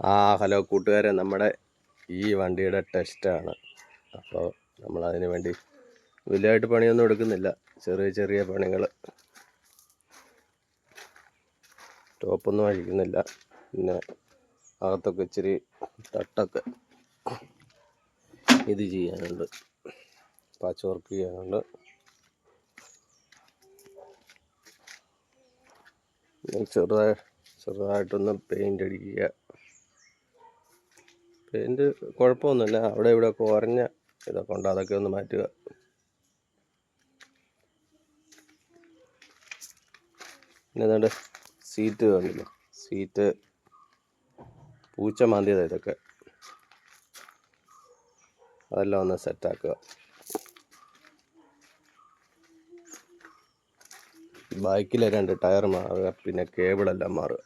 Hello കൂട്ടുകാരെ, നമ്മുടെ ഈ വണ്ടിയുടെ ടെസ്റ്റാണ്. അപ്പോൾ നമ്മളതിന് വേണ്ടി വലിയതായിട്ട് പണിയൊന്നും എടുക്കുന്നില്ല, ചെറിയ ചെറിയ പണികൾ. ടോപ്പൊന്നും അഴിക്കുന്നില്ല. പിന്നെ അകത്തൊക്കെ ഇച്ചിരി തട്ടൊക്കെ ഇത് ചെയ്യാനുണ്ട്, പാച്ച് വർക്ക് ചെയ്യാനുണ്ട്. ചെറുതായിട്ടൊന്ന് പെയിൻ്റ് അടിക്കുക. പെയിൻറ്റ് കുഴപ്പമൊന്നുമില്ല, അവിടെ ഇവിടെയൊക്കെ ഉറഞ്ഞ ഇതൊക്കെ ഉണ്ട്, അതൊക്കെ ഒന്ന് മാറ്റുക. പിന്നെ ഏതാണ്ട് സീറ്റ് കണ്ടില്ല, സീറ്റ് പൂച്ച മാന്തിയതാണ് ഇതൊക്കെ, അതെല്ലാം ഒന്ന് സെറ്റാക്കുക. ബൈക്കിലെ 2 ടയർ മാറുക, പിന്നെ കേബിളെല്ലാം മാറുക.